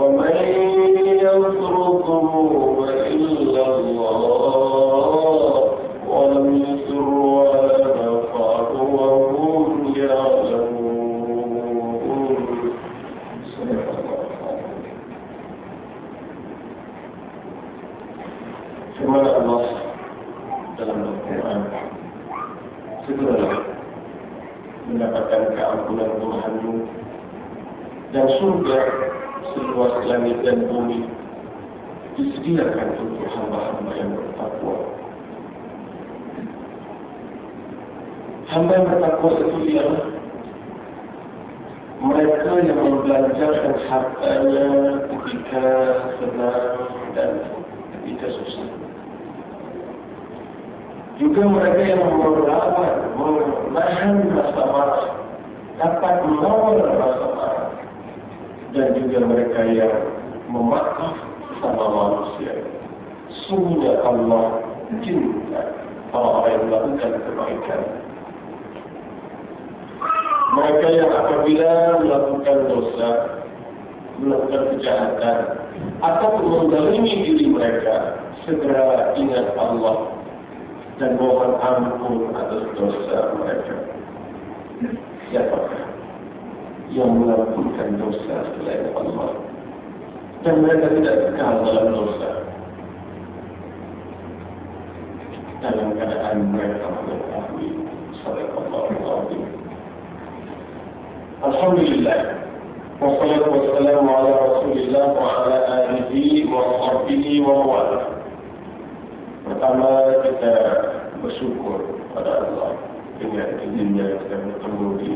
ومن يغفر الذنوب Firman Allah dalam Al-Quran, segeralah mendapatkan keampunan Tuhanmu dan surga seluas langit dan bumi disediakan untuk hamba-hamba yang bertakwa. Hamba yang bertakwa itu ialah mereka yang membelanjakan hartanya ketika senang dan ketika susah. Juga mereka yang melawan, menahan rasa marah, dapat melawan rasa marah. Dan juga mereka yang memaaf sama manusia. Sungguhnya Allah cinta orang yang melakukan kebaikan. Mereka yang apabila melakukan dosa, melakukan kejahatan, atau menzalimi diri mereka, segera ingat Allah dan mohon ampun atas dosa mereka. Siapakah yang mengampunkan dosa selain Allah? Dan mereka tidak kekal dalam dosa dalam keadaan mereka mengetahui Sadaqallahul Azim. Alhamdulillah, wassalatu wassalamu ala Rasulillah wa ala alihi wa sahbihi wa mawalah. Pertama, kita bersyukur pada Allah dengan izinnya kita bertemu di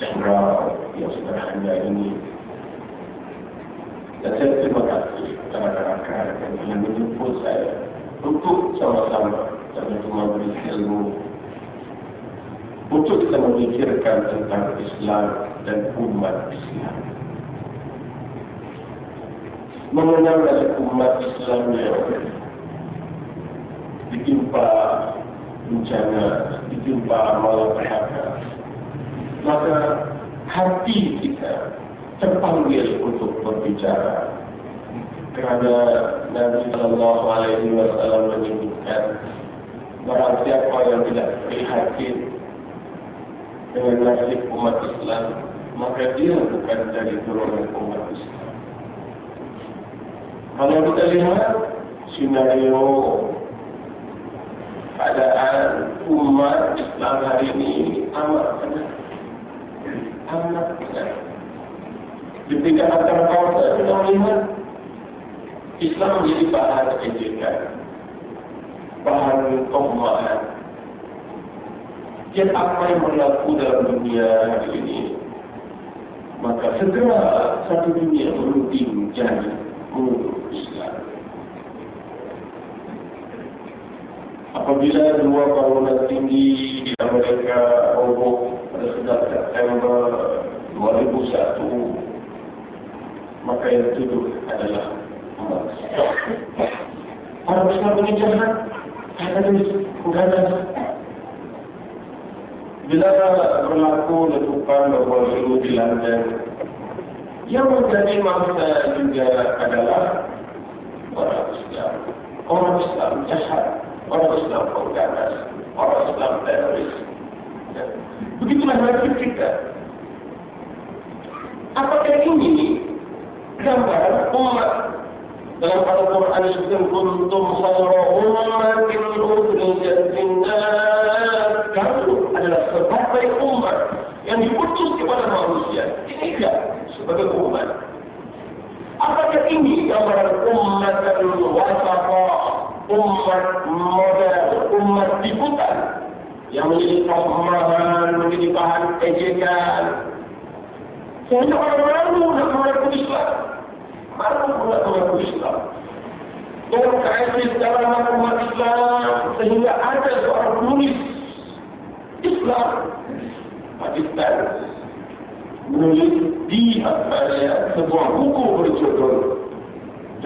jangkau yang sederhana ini. Dan saya terima kasih kepada rakan-rakan yang menjemput saya untuk sama-sama dan untuk memberi ilmu, untuk kita memikirkan tentang Islam dan umat Islam. Mengenal umat Islam yang ditimpa bencana, ditimpa malapetaka, maka hati kita terpanggil untuk berbicara. Kerana Nabi Sallallahu Alaihi Wasallam menyebutkan, barang siapa yang tidak prihatin dengan nasib umat Islam, maka dia bukan dari golongan umat Islam. Kalau kita lihat sinario keadaan umat Islam hari ini amat benar. Di tingkat antarabangsa kita melihat Islam menjadi bahan ejekan, bahan pembuahan. Setiap apa yang berlaku dalam dunia hari ini, maka segera satu dunia menuding jadi musuh Islam. Apabila dua bangunan tinggi di Amerika roboh pada 11 September 2001, maka yang dituduh adalah umat Islam. Orang Islam ini jahat, ganas. Bila berlaku letupan berbulu di London, yang menjadi mangsa juga adalah orang Islam. Orang Islam jahat, orang Islam pengganas, orang Islam teroris. Begitulah nasib kita. Apakah ini gambaran umat dalam Al-Quran disebutkan kuntum khayra ummatin ukhrijat lin-nas? Kamu adalah sebagai umat yang diutus kepada manusia. Ini tidak sebagai umat. Apakah ini gambaran umat yang wasata, umat model, umat ikutan yang menjadi pemahaman, menjadi bahan ejekan? Sehingga orang-orang nak mengaku Islam, mengaku Islam. Dan krisis dalam umat Islam sehingga ada seorang penulis Islam Pakistan menulis di atasnya sebuah buku berjudul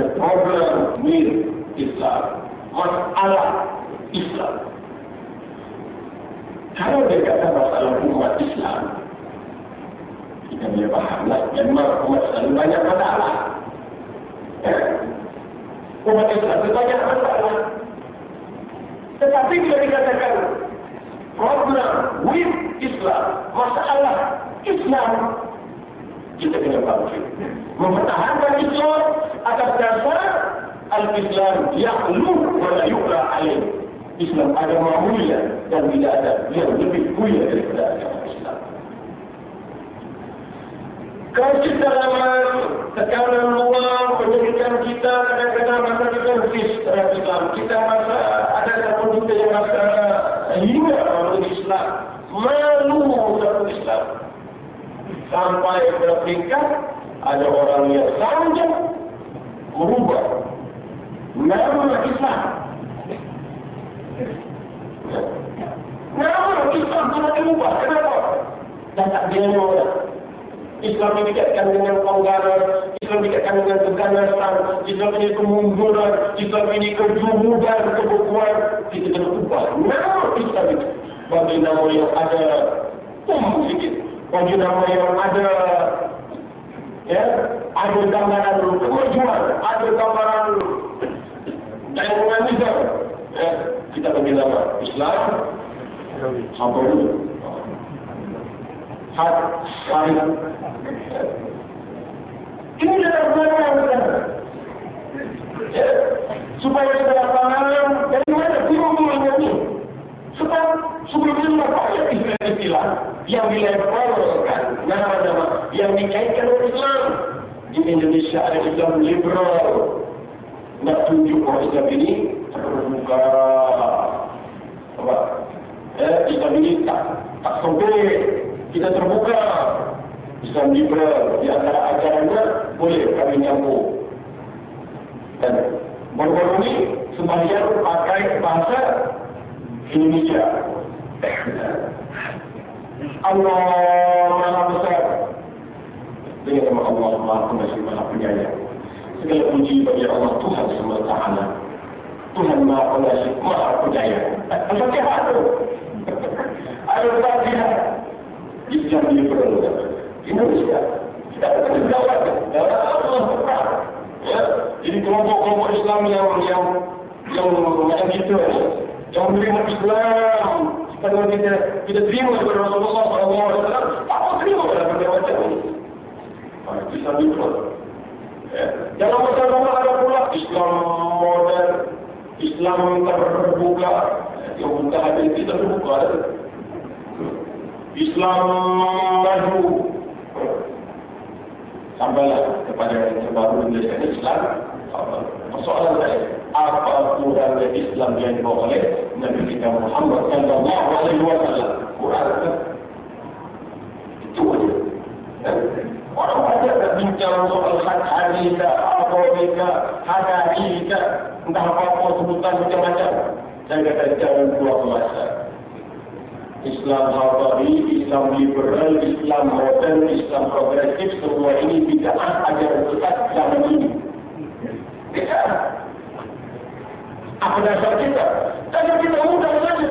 The Problem with Islam, masalah Islam. Kalau dia kata masalah umat Islam, kita boleh fahamlah, memang umat Islam banyak masalah. Umat Islam banyak masalah. Tetapi bila dikatakan problem with Islam, masalah Islam, kita kena bangkit mempertahankan Islam atas dasar Al-Islam ya'lu wa la yu'la alaih. Islam agama mulia dan tidak ada yang lebih mulia daripada agama Islam. Kalau kita dalam tekanan luar, pendidikan kita, kadang-kadang masa kita resist terhadap Islam. Kita rasa ada satu kita yang rasa hina orang Islam, malu orang Islam. Sampai ke peringkat ada orang yang saja merubah nama Islam. Nama Islam telah dirubah. Kenapa? Dan tak dia orang. Islam dikaitkan dengan pelanggaran, Islam dikaitkan dengan keganasan, Islam ini kemunduran, Islam ini kejumudan, kebekuan. Kita kena ubah nama Islam itu. Bagi nama yang ada sedikit. Bagi nama yang ada ada gambaran kemajuan, ada gambaran dynamism. Kita bagi nama Islam apa dulu? Hari ini adalah benar-benar supaya kita paham dari mana timbulnya ini. Sebab sebelumnya banyak istilah yang dilevelkan, nama-nama yang dikaitkan dengan Islam. Di Indonesia ada Islam liberal. Nak tunjuk bahawa Islam ini terbuka. Apa? Islam ini tak sempit. Kita terbuka. Islam liberal. Di antara ajarannya boleh kami nyambung. Dan baru-baru ini sembahyang pakai bahasa Indonesia. Allah Maha Besar. Dengan nama Allah Maha Pengasih Maha Penyayang. Segala puji bagi Allah Tuhan SWT. Tuhan Maha Pengasih Maha Penyayang. Al-Fatihah itu. Al-Fatihah. Islam liberal. Indonesia. Kita akan jawab. Allah Besar. Jadi kelompok-kelompok Islam yang macam kita, yang menerima Islam, kalau kita terima kepada Rasulullah SAW, apa terima dalam berbagai macam ini? Islam liberal. Dalam masa lama ada pula Islam modern, Islam terbuka, yang bukan hati kita terbuka. Islam maju. Sampailah kepada yang terbaru menjadikan Islam. Persoalan saya, apa Quran dan Islam yang dibawa oleh Nabi kita Muhammad sallallahu alaihi wasallam? Quran itu aja. Orang banyak nak bincang soal hadis, apa mereka, hadis, entah apa-apa sebutan macam-macam. Saya kata jangan buang masa. Islam Hawari, Islam liberal, Islam modern, Islam progresif, semua ini bid'ah ajaran sesat zaman ini. Kita apa dasar kita? Dasar kita mudah saja.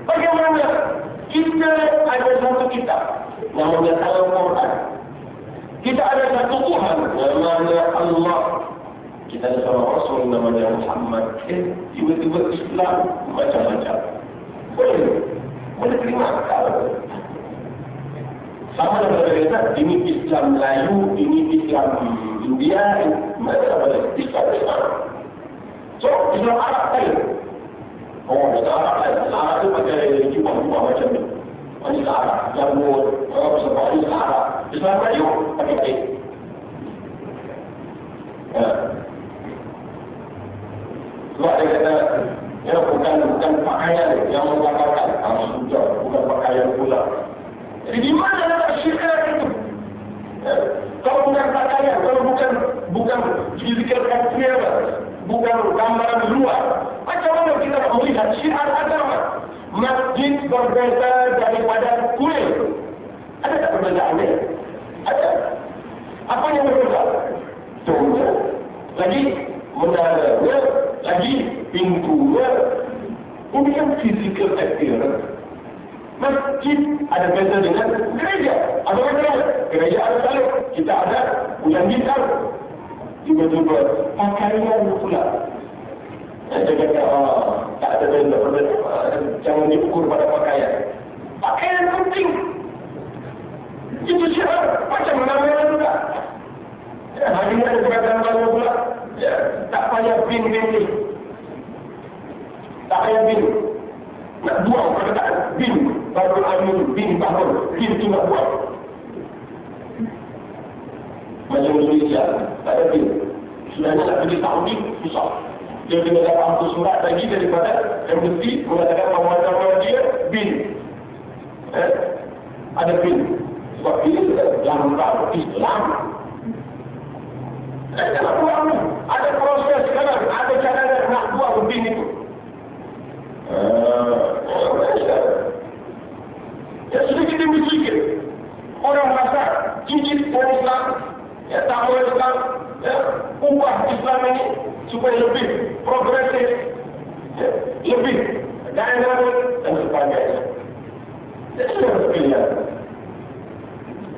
Bagaimana kita ada satu kitab namanya Al-Quran. Kita ada satu Tuhan namanya Allah. Kita ada seorang Rasul namanya Muhammad. Tiba-tiba Islam macam-macam. Boleh terima kalau sama dengan kita, ini Islam Melayu, ini Islam India, mana boleh Islam. So Islam Arab tadi. Oh, Islam Arab lain. Islam Arab itu pakai jubah-jubah macam ni. Islam Arab, Jamur, sebab Islam Arab. Islam Melayu pakai kain. Sebab dia kata, bukan pakaian yang menggambarkan. Bukan pakaian pula. Jadi di mana letak syiar itu? Kalau bukan pakaian, kalau bukan physical appearance, bukan gambaran luar, macam mana kita nak melihat syiar agama? Masjid berbeza daripada kuil. Ada tak perbezaannya? Ada. Apa yang berbeza? Contoh, lagi menaranya, lagi pintunya. Ini kan physical appearance. Masjid ada beza dengan gereja. Ada beza. Gereja ada salib. Kita ada bulan bintang. Juga pakaian pula. Saya kata, tak ada beza. Jangan diukur pada pakaian. Pakaian penting. Itu syiar. Macam mana juga. ini ada gerakan baru pula. Ya, tak payah bin ni. Tak payah bin. Nak buang perkataan bin. Baru amin, bin bahur. Bin tu nak buang. Macam Indonesia, tak ada bin. Sebenarnya nak pergi Saudi, susah. Dia kena dapat surat lagi daripada yang mesti mengatakan bahawa dia bin. Ada bin. Sebab dia gambar Islam. Saya nak buang ni. Ada proses sekarang. Ada cara nak buang bin itu. Ya sudah kita berfikir. Orang masak cincin orang Islam. Ya tak orang Islam. Ya, ubah Islam ini supaya lebih progresif. Ya, lebih dynamic dan sebagainya. Jadi sudah pilihan.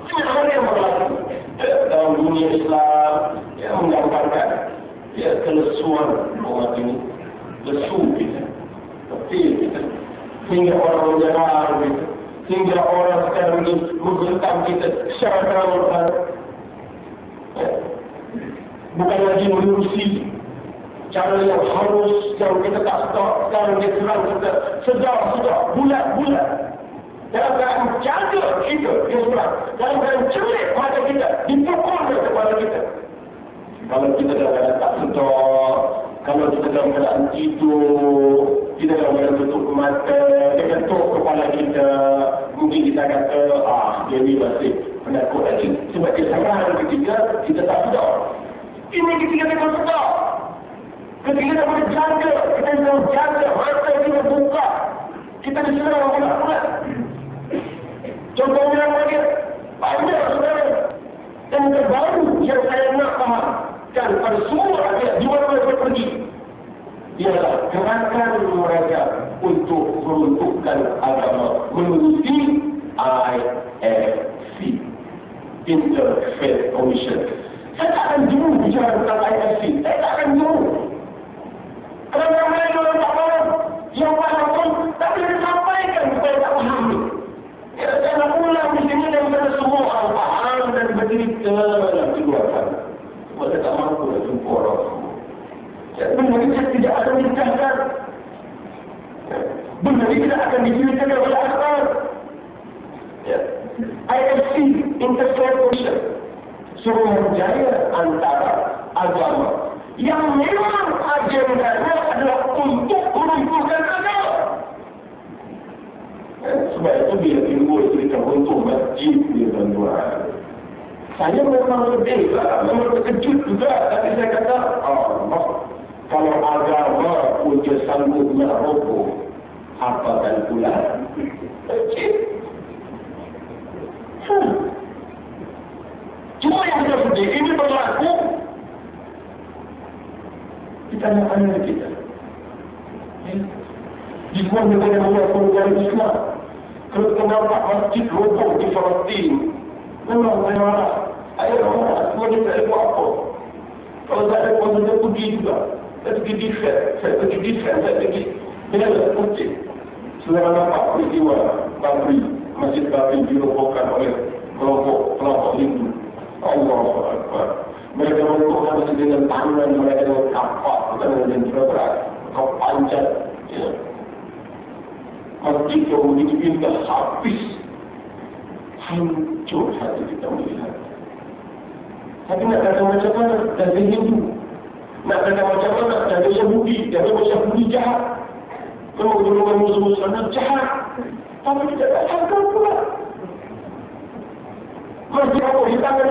Ini hal yang berlaku dalam dunia Islam yang menggambarkan kelesuan umat ini, lesu kita, kecil kita, sehingga orang menjelar kita, sehingga orang sekarang ini menggentam kita secara terang-terangan. Bukan lagi menerusi cara yang harus yang kita tak suka, sekarang dia serang kita sedar, bulat-bulat. Dalam keadaan jaga kita, dia serang. Dalam keadaan celik mata kita, dipukul kepada kita. Kalau kita dalam keadaan tak sedar, kalau kita dalam keadaan tidur, kita dalam keadaan tutup mata, dia ketuk kepala kita, mungkin kita kata, dia ni masih penakut lagi. Sebab dia serang ketika kita tak sedar. Ini ketika kita sedar. Ketika kita boleh jaga, kita boleh jaga, mata kita buka. Kita diserang bulat-bulat. Contohnya apa dia? Banyak saudara. Dan terbaru yang saya nak fahamkan pada semua rakyat di mana mereka pergi ialah gerakan mereka untuk meruntuhkan agama melalui IFC, Interfaith Commission. Saya tak akan jauh bicara tentang IFC. Saya tak akan jauh. Kerana mereka orang tak faham. Yang faham pun tak boleh disampaikan supaya tak faham ni. Saya nak ulang di sini dan kita semua orang faham dan bercerita dalam keluarga. Sebab saya tak mampu nak jumpa orang semua. Benda ini tidak akan dijelaskan. Benda ini tidak akan diceritakan oleh akal. IFC, Interfaith Commission, Suruhanjaya antara agama yang memang agendanya adalah untuk meruntuhkan agama. Sebab itu bila timbul cerita runtuh masjid di tuan-tuan, saya memang lebih memang terkejut juga. Tapi saya kata, kalau agama pun dia sanggup nak roboh, apakan pula masjid. Cuma yang kita sedih, ini berlaku di tanah-tanah kita. Di semua negara Islam. Kalau kita nampak masjid roboh di Palestin, memang saya marah. Ayah marah, semua dia tak buat apa. Kalau tak ada pun saya pergi juga. Saya pergi defense, saya pergi bela masjid. Saudara nampak peristiwa Babri, Masjid Babri dirobohkan oleh kelompok Hindu. Allah Akbar. Mereka merobohkan masjid dengan tangan mereka dengan kapak, bukan dengan berat, kau panjat. Masjid yang begitu habis. Hancur hati kita melihat. Tapi nak kata macam mana? Dari Hindu. Nak kata macam mana? Dari Yahudi. Dari Yahudi jahat. Kalau golongan musuh-musuh sana jahat. Tapi kita tak sangka pula. Masjid apa? Di tangan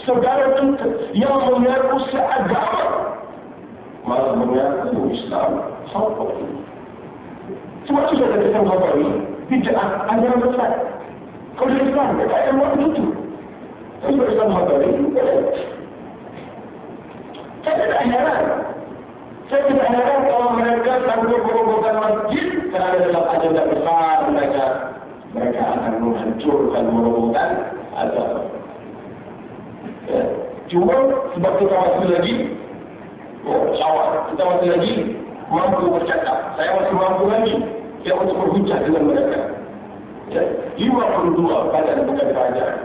saudara kita yang mengaku seagama. Malah mengaku Islam. Siapa itu? Sebab itu saya katakan bahawa ini tidak ajaran besar. Kalau Islam, dia tak akan buat begitu. Tapi kalau Islam bahawa ini, saya tidak heran. Saya tidak heran kalau mereka sanggup merobohkan masjid kerana dalam agenda besar mereka akan menghancurkan, merobohkan agama. Cuma sebab kita masih lagi kita masih lagi mampu bercakap. Saya masih mampu lagi untuk berhujah dengan mereka. 52 badan bukan kerajaan.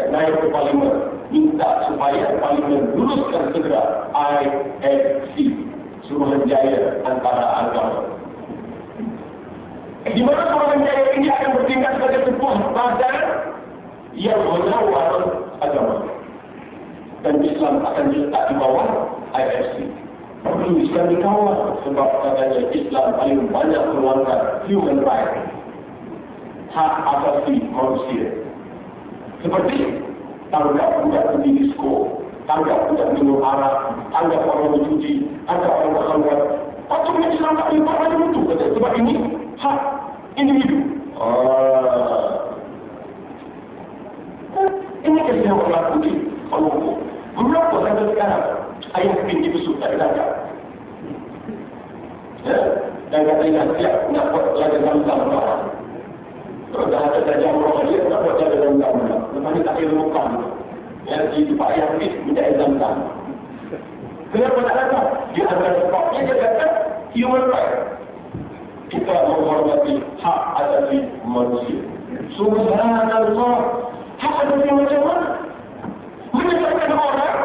Naik ke parlimen. minta supaya Parlimen luluskan segera IFC, Suruhanjaya Antara Agama. Di mana Suruhanjaya ini akan bertindak sebagai sebuah badan yang mengawal agama. Dan Islam akan diletak di bawah IFC. Perlu Islam dikawal sebab katanya Islam paling banyak melanggar human rights, hak asasi manusia. Seperti tanggap budak pergi disko, tanggap budak minum arak, tanggap orang mencuci, tanggap orang berkhawat. Patutnya Islam tak boleh buat macam itu. Sebab ini hak individu. Ini kisah yang berlaku di Hongkong. Berapa sampai sekarang ayah pinti besuk tak ditangkap. Dan katanya siap nak buat jaga Zam-Zam barang. Kalau dah ada saja orang dia nak buat jaga Zam-Zam. Lepas ni tak kira muka. Yang itu Pak Ayah Fit minta Zam-Zam. Kenapa tak datang? Dia antara sebabnya dia kata human right. Kita menghormati hak asasi manusia. Subhanallah. Hak asasi macam mana? Menyebabkan orang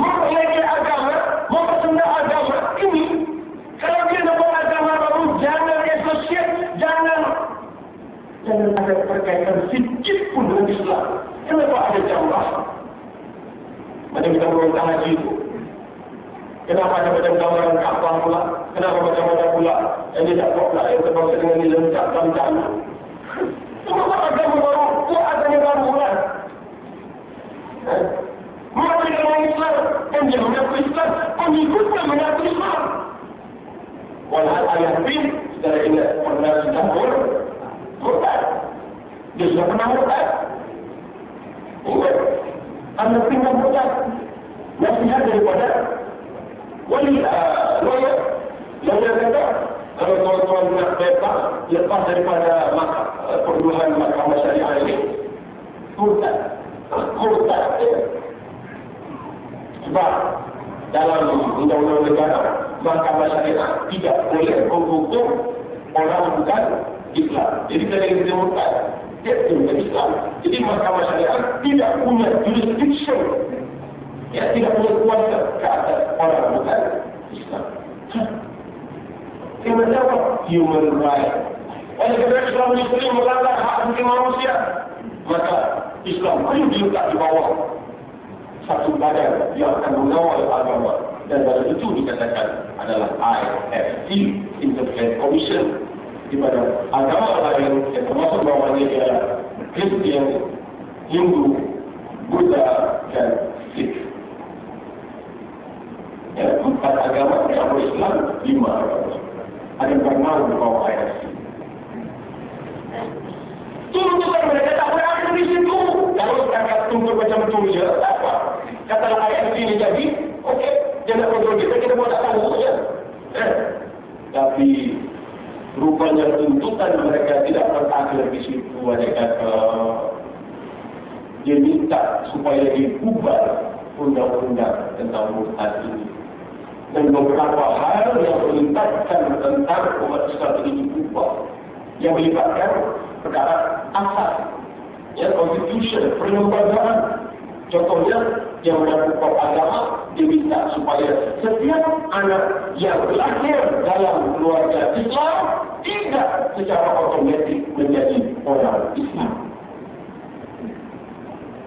memperlagi agama, mempersembah agama ini. Kalau dia nak buat agama baru, jangan asosiat, jangan ada perkaitan sedikit pun dengan Islam. Kenapa ada jamaah? Macam kita berusaha haji itu. Kenapa ada macam gambaran Kaabah pula? Kenapa macam-macam pula? Yang dia tak buat pula, yang terbangsa dengan dia lengkap dalam tanah. Kenapa agama baru? Buat agama baru pula. Mereka dengan Islam, dan dia mengaku Islam, pengikutnya mengaku Islam. Walau ayah bin, secara ingat, pernah sudah murtad. Dia sudah pernah murtad. Ingat, anak pindah murtad. Nasihat daripada wali lawyer. Lawyer kata, kalau tuan-tuan nak bebas, lepas daripada perluan mahkamah syariah ini, murtad. Sebab dalam undang-undang negara, mahkamah syariah tidak boleh menghukum orang bukan Islam. Jadi kalau kita murtad, dia bukan Islam. Jadi mahkamah syariah tidak punya jurisdiction, tidak punya kuasa ke atas orang bukan Islam. Ini apa? Human right. Oleh kerana Islam Muslim melanggar hak asasi manusia, maka Islam perlu diletak di bawah satu badan yang akan mengawal agama. Dan pada itu dikatakan adalah IFC, Interfaith Commission, di mana agama lain yang termasuk bawahnya ialah Kristian, Hindu, Buddha dan Sikh. Empat agama yang Islam, 5 agama. Ada yang pernah di bawah IFC. Tuntutan mereka tak boleh ada di situ. Kalau setakat tuntut macam tu je, tak apa. Kata IFC ni jadi, okey, dia nak kontrol kita buat tak tahu je. Tapi rupanya tuntutan mereka tidak berakhir di situ. Dia kata, dia minta supaya diubah undang-undang tentang murtad ini. Dan beberapa hal yang melibatkan tentang umat Islam ini diubah. Yang melibatkan perkara asas, constitution, perlembagaan. Contohnya, yang menyangkut agama, diminta supaya setiap anak yang lahir dalam keluarga Islam tidak secara otomatik menjadi orang Islam.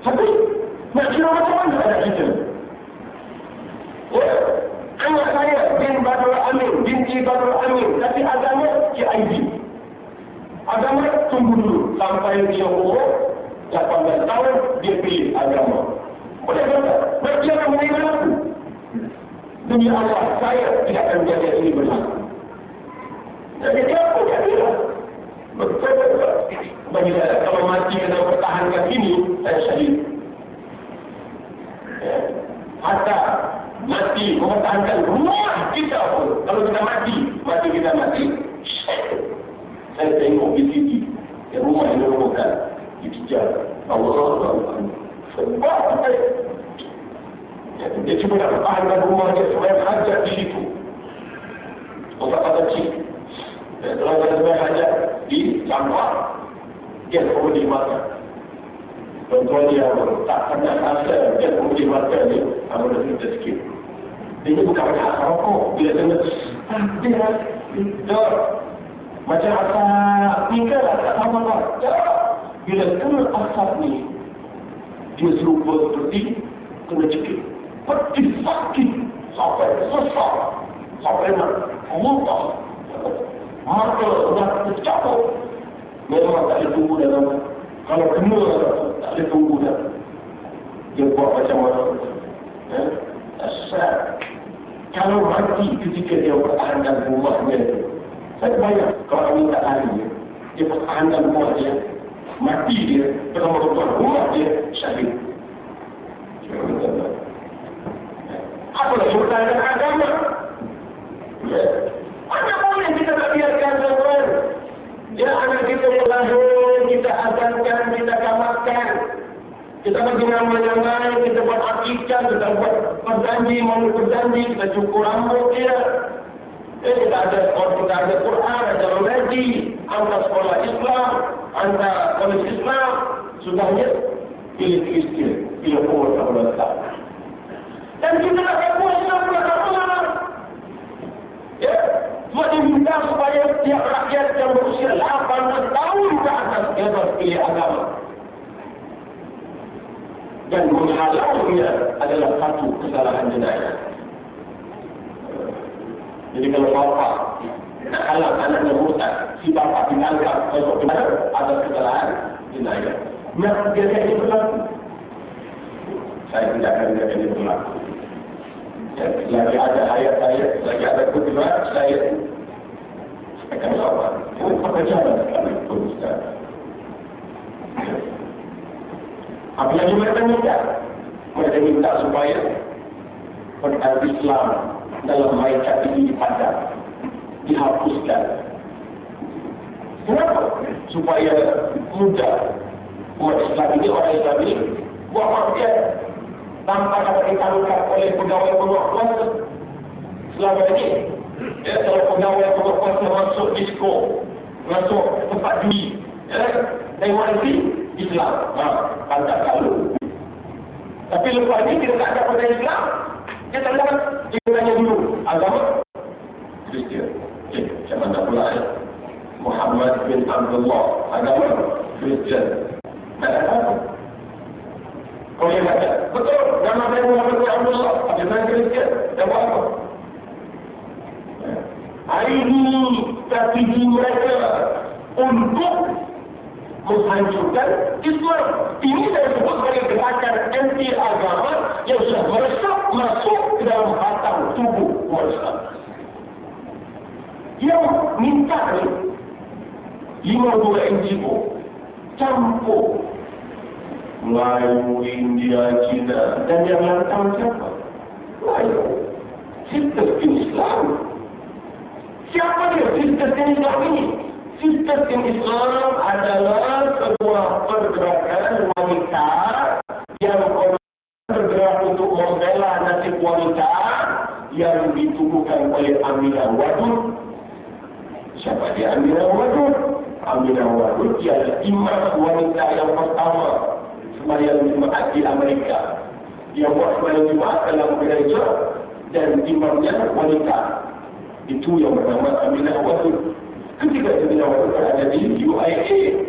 Tapi, nak kira macam mana anak kita? Anak saya bin Badrul Amin, binti Badrul Amin, tapi agama KIV. Agama tunggu dulu sampai dia umur 18 tahun, dia pilih agama. Boleh kata, bagi orang meninggal aku. Demi Allah, saya tidak akan menjadi ini berlaku. Jadi apa dia? Betul-betul. Bagi saya, kalau mati kena pertahankan ini, saya syahid. Hatta mati mempertahankan rumah kita pun. Kalau kita mati kita mati. Saya tengok di TV, rumah yang dirobohkan, dikejar. Allah. Sebab dia cuma nak pertahankan rumah dia supaya hajat di situ. Otak kecil. Kalau ada supaya hajat di sampah, dia perlu dimakan. Tuan-tuan yang tak pernah rasa dia boleh makan ni, apa dah cerita sikit. Dia bukan macam asal rokok. Bila kena, dia tak. Macam asal tinggal lah, tak sama lah. Tak. Bila kena asap ni, dia serupa seperti kena cekik. Pedih sakit. Sampai sesak. Sampai nak muntah. Mata dah tercapuk. Memang tak boleh tunggu dalam. Kalau kena, tak boleh tunggu dah. Dia buat macam mana? Asal. Kalau mati ketika dia pertahankan rumahnya itu. Saya bayang kalau ini tak lari. Dia pertahankan rumah dia. Mati dia. Pertama-tama rumah dia syahid. Apa lagi pertahankan agama? Mana boleh kita nak biarkan tuan-tuan? Ya, anak kita yang lahir, kita azankan, kita kamatkan. Kita bagi nama-nama, kita buat akikah, kita buat berjanji, mau berjanji, kita cukur rambut dia. Kita ada Quran, ada mengaji, anda sekolah Islam, anda kolej Islam, sudahnya pilih Kristian, pilih umur Allah Ta'ala. Dan kita nak buat Islam kepada Allah. Ya, sebab dia minta supaya setiap rakyat yang berusia 18 tahun ke atas dia harus pilih agama. Dan menghalaunya adalah satu kesalahan jenayah. Jadi kalau bapa nak halang anaknya murtad, si bapa dianggap untuk benar atas kesalahan jenayah. Nak biarkan ini berlaku? Saya tidak akan biarkan ini berlaku. Ya, lagi ada ayat-ayat, lagi ada kutipan, saya akan jawab. Ini pekerjaan sekali, Ustaz. Apalagi mereka minta supaya perkara Islam dalam mereka ini dipadam, dihapuskan. Kenapa? Supaya mudah umat Islam ini, orang Islam ini buat maksiat tanpa dapat ditangkap oleh pegawai penuh kuasa. Selama ini, kalau pegawai penuh kuasa masuk disko, masuk tempat judi, tengok nanti Islam, pantas kalau. Tapi lepas ini kita tak ada pada Islam, kita dapat kita tanya dulu agama Kristian. Macam mana pula Muhammad bin Abdullah, agama Kristian. Tak ada apa. Kau yang kata, betul, nama saya Muhammad bin Abdullah, agama Kristian. Dan buat apa? Hari ini strategi mereka untuk menghancurkan Islam. Ini saya sebut sebagai gerakan anti agama yang sudah meresap masuk ke dalam batang tubuh umat Islam. Yang minta ni 52 NGO campur Melayu, India, Cina dan yang lain siapa? Melayu. Sistem Islam. Siapa dia sistem Islam ini? Sistem Islam adalah sebuah pergerakan wanita yang bergerak untuk membela nasib wanita yang ditubuhkan oleh Aminah Wadud. Siapa dia Aminah Wadud? Aminah Wadud ialah imam wanita yang pertama sembahyang Jumaat di Amerika. Dia buat sembahyang Jumaat dalam gereja dan imamnya wanita. Itu yang bernama Aminah Wadud. Ketika Aminah Wadud berada di UIA,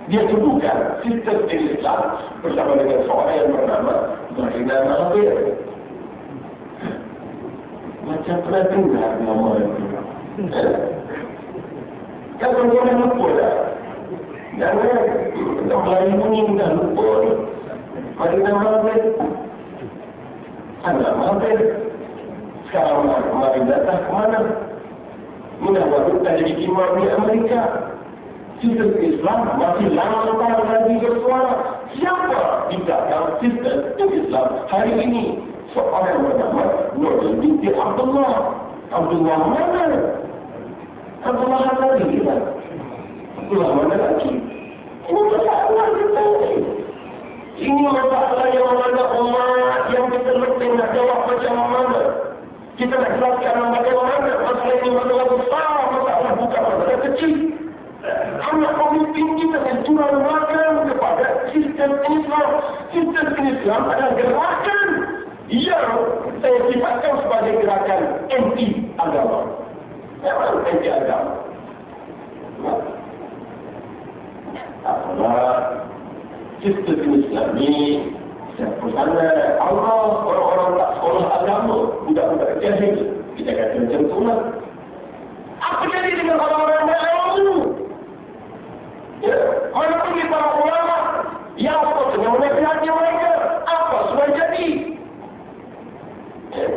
dia tubuhkan sistem Islam bersama dengan seorang yang bernama Marina Nabir. Macam pernah dengar nama itu. Kalau orang lupa dah. Jangan Melayu ini dah lupa ni. Marina Nabir. Anak Nabir. Sekarang Marina datang ke mana? Aminah Wadud tak jadi imam di Amerika. Sistem Islam masih lama lagi bersuara. Siapa di belakang sistem Islam hari ini? Seorang bernama Nurdin binti Abdullah. Abdullah mana? Abdullah lagi kan? Abdullah mana lagi? Ini masalah kita ni. Ini masalah yang mana umat yang kita mesti nak jawab macam mana? Kita nak jelaskan bagaimana masalah ini masalah besar, masalah bukan masalah kecil. Anak pemimpin kita menjual makan kepada sistem Islam. Sistem Islam adalah gerakan yang saya sifatkan sebagai gerakan anti agama. Memang anti agama. Apalah sistem Islam ini sana Allah, orang-orang tak sekolah agama, budak-budak jahil, kita kata macam tu lah. Apa jadi dengan orang-orang yang ya, mana pergi para ulama? Ya, apa dengan menasihati mereka? Apa sudah jadi? Ya.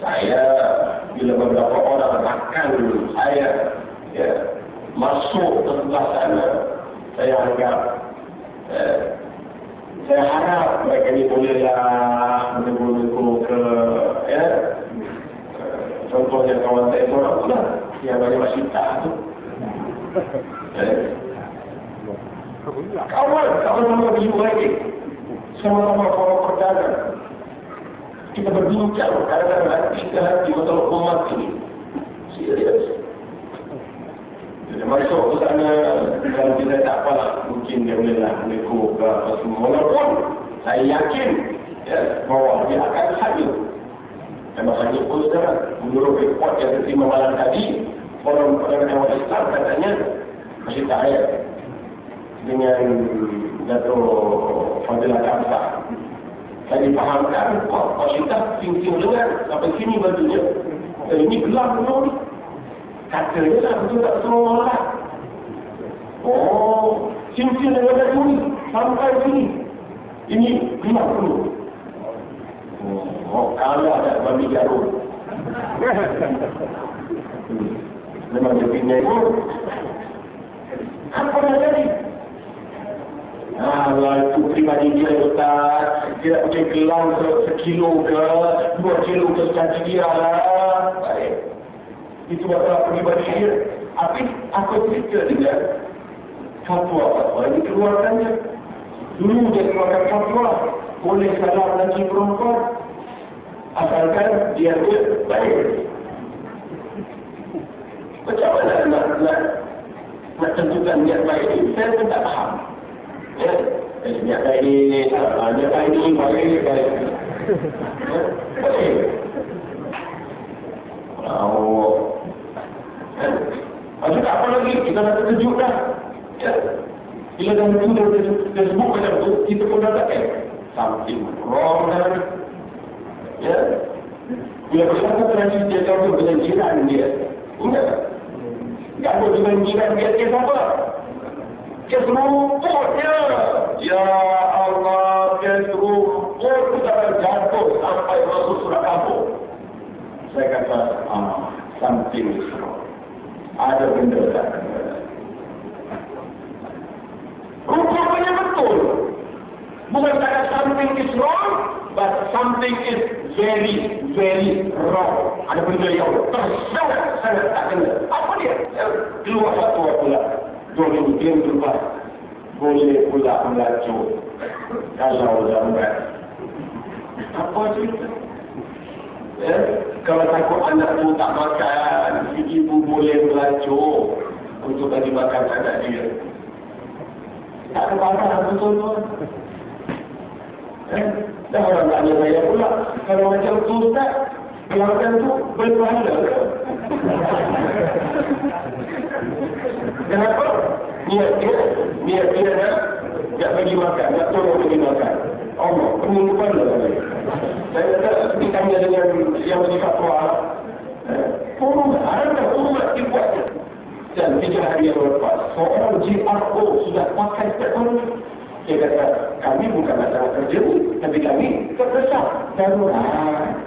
Saya, bila beberapa orang rakan saya ya, masuk ke sebelah sana, saya anggap saya harap mereka ni bolehlah menegur-negur ke ya, contohnya kawan saya seorang tu lah yang banyak masyarakat tu. Kawan sama berdua lagi, sama-sama kawan perdagang. Kita berbincang kadang-kadang hati ke hati masalah umat ini. Serius. Dia masuk ke sana, kalau kita tak apalah, mungkin dia bolehlah menegur ke apa semua. Walaupun saya yakin ya, bahawa dia akan hadir. Memang hanya pun sekarang, menurut report yang terima malam tadi, orang Islam katanya masih tak ada dengan Dato' Fadilah Kamsah. Saya dipahamkan, kita sing-sing dengar sampai sini bajunya. Ini gelap betul ni. Katanya tak betul tak semua orang. Oh, sing-sing dengar baju ni sampai sini. Ini gelap betul. Oh, kalau ada babi jarum. Memang dia pindah itu. Apa dah jadi? Itu pribadi dia Ustaz. Dia boleh gelang sekilo ke, 2 kilo ke caci dia lah. Baik. Itu adalah pribadi dia. Tapi aku cerita dia. Fatwa ini keluarkannya. Dulu dia keluarkan fatwa. Boleh salah lagi perempuan. Asalkan dia baik. Macam mana nak tentukan niat baik ini? Saya pun tak faham. Ya, niat baik ini, niat baik ini baik. Baik. Ada apa lagi? Kita nak terkejut dah. Ya. Bila dah muncul Facebook macam tu, kita pun dah tak something wrong dah. Ya. Bila bersama terasi dia jauh dengan jiran dia. Ingat tak? Gaduh dengan jiran dia, kes apa? Kes rumput dia. Ya Allah, kes rumput sudah jatuh sampai masuk surat kampung. Saya kata, something is wrong. Ada benda tak? Rupanya betul. Bukan kata something is wrong, but something is very, very wrong. Ada benda yang sangat tak kena. Apa dia? Keluar satu pula. Boleh dia berubah. Boleh pula melacur. Kalau lambat. Apa cerita? Ya? Kalau takut anak tu tak makan, si ibu boleh melacur untuk bagi makan anak dia. Tak ada parah betul-betul. Dah orang tanya saya pula, kalau macam tu Ustaz, pelanggan tu berpahala ke? Kenapa? Niat dia nak bagi makan, nak tolong bagi makan. Allah, pening kepala saya. Saya tak ditanya dengan yang bagi fatwa. Ada umat dibuat. Dan 3 hari yang lepas, seorang GRO sudah pakai teknologi. Dia kata, kami bukan masalah kerja ni, tapi kami terdesak. Darurat.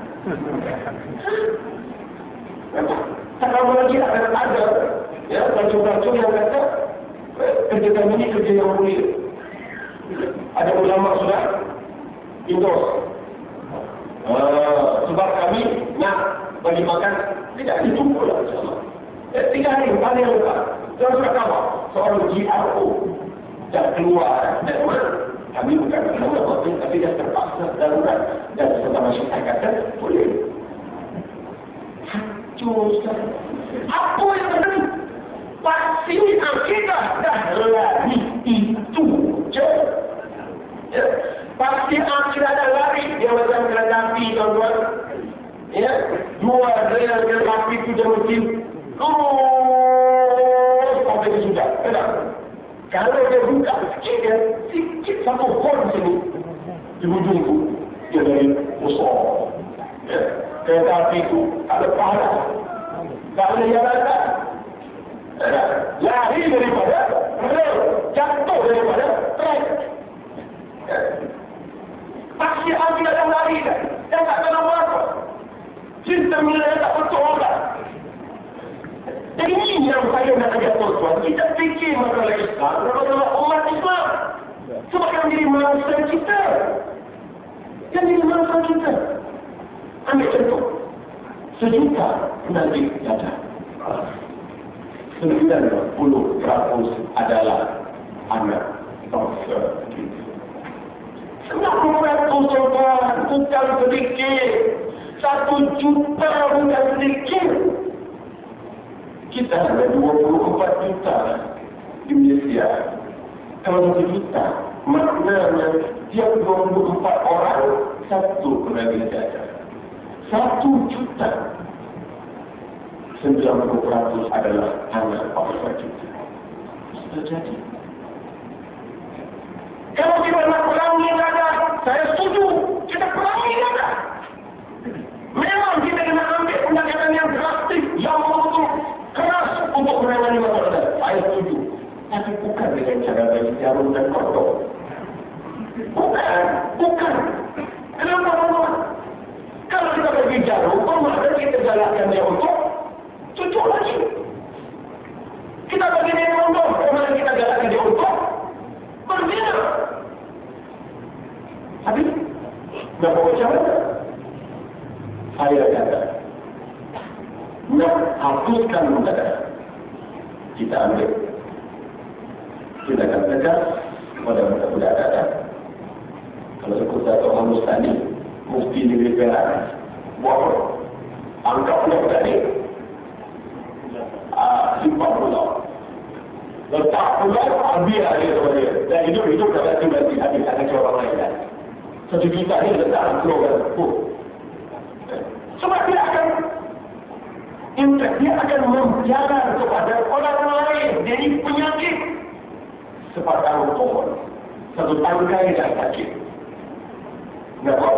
Tak lama lagi akan ada ya, baju-baju yang kata, kerja kami ni kerja yang mulia. Ada ulama sudah endorse. Sebab kami nak bagi makan, tidak dijumpa lah insyaAllah. 3 hari, hari yang lepas, dalam surat kawal, seorang GRO dah keluar dan kami bukan masalah, tapi dah terpaksa darurat dan serta masyarakat kata boleh. Hancur Ustaz. Apa yang terjadi? Pasti akidah dah lari itu je. Pasti akhirnya ada lari. Dia macam kereta api, tuan-tuan. Ya, dua rel kereta api itu dia mesti sampai ke sudah. Kenapa? Kalau dia buka sikit satu hon sini di hujung itu, dia dari musuh. Ya, kereta api itu ada pahala. Tak boleh jalan-jalan. Lari daripada rel, jatuh daripada trek. Pasti ambil ada lari kan? Yang tak tahu apa. Sistem nilai tak betul kan? Jadi ini yang saya nak ajak tuan-tuan. Kita fikir masalah Islam, masalah umat Islam. Sebab yang jadi mangsa kita. Yang jadi mangsa kita. Ambil contoh. 1 juta nanti ada. 90% adalah anak bangsa kita. 90% tuan-tuan bukan sedikit. 1 juta bukan sedikit. Kita ada 24 juta di Malaysia. Kalau 1 juta, maknanya tiap 24 orang, 1 tenaga kerja. 1 juta. 90% adalah anak bangsa kita. Sudah jadi. Kalau kita nak perangi nada, saya setuju. Kita perangi nada. Memang kita kena ambil pendekatan yang drastis, yang betul keras untuk menangani masalah. Saya setuju. Tapi bukan dengan cara bagi jarum dan kodok. Bukan. Kenapa? Kalau kita bagi jarum, maka kita galakkan dia untuk cucuk lagi. Kita bagi dia kondom, maka kita galakkan dia untuk berzina. Habis? Nak buat macam mana? Saya kata, nak hapuskan muda. Kita ambil. Kita akan tegas kepada budak-budak ada. Kalau sebut satu halus tadi, mesti negeri Perak. Buat apa? Angkat budak-budak ni. Simpan pulau. Letak pulau, ambil dia kepada dia. Dan hidup tak ada mati habis akan ke orang lain. 1 juta ni letak pulau kan. Sebab dia akan impact, dia akan membiarkan kepada orang lain jadi penyakit. Sebab tahu pohon, 1 tangkai dah sakit. Nak buat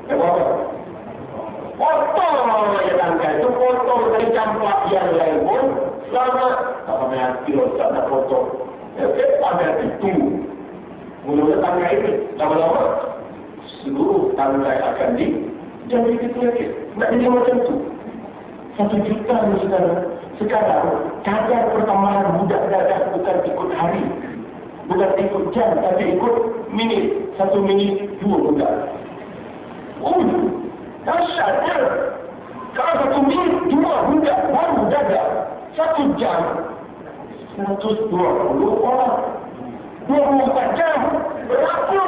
apa? Potong je tangkai tu, potong dari campak yang lain pun selamat. Tak sampai hati tak nak potong. Pada itu mula-mula tangkai ini lama-lama seluruh tangkai akan jadi penyakit. Nak jadi macam tu. 1 juta ni sekarang kadar pertambahan budak dadah bukan ikut hari, bukan ikut jam, tapi ikut minit. 1 minit 2 budak. Dahsyatnya. Kalau 1 minit 2 budak baru dadah, 1 jam 120 orang. 24 jam berapa?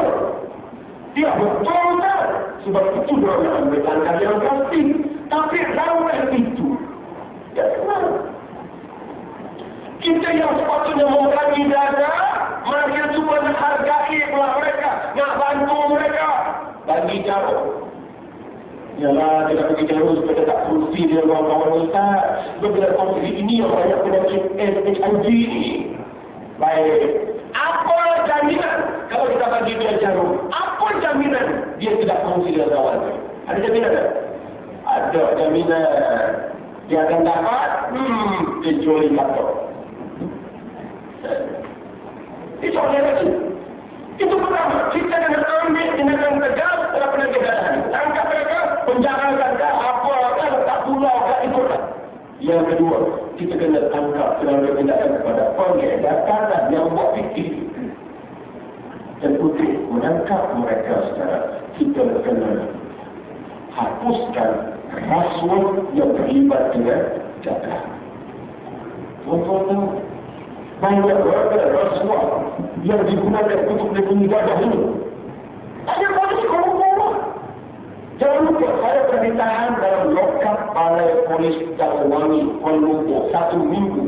Dia betul tak? Sebab itu dia nak ambil langkah yang pasti. Tapi lawan itu dia kenal. Kita yang sepatutnya membagi dada, mereka cuma nak hargai pula mereka, nak bantu mereka. Bagi jarum. Yalah, dia nak bagi jarum supaya tak kursi dia kawan-kawan Ustaz. Bila konflik ini yang banyak penyakit HIV ni. Baik. Apa jaminan kalau kita bagi dia jarum? Apa jaminan dia tidak kongsi dengan kawan? Ada jaminan tak? Ada jaminan. Dia akan dapat kecuali faktor. Itu oleh lagi. Itu pertama. Kita kena ambil tindakan tegas terhadap penegak. Tangkap mereka, penjarakan apa letak pulau ikut. Yang kedua, kita kena tangkap terhadap tindakan kepada pengedaran yang buat fikir. Dan untuk menangkap mereka secara kita kena hapuskan rasuah yang terlibat dengan dadah. Tuan-tuan tahu, banyak rasuah yang digunakan untuk melindungi dadah ini. Ada polis korupor. Jangan lupa, saya pernah ditahan dalam lokap balai polis Jalawangi, Kuala Lumpur, 1 minggu.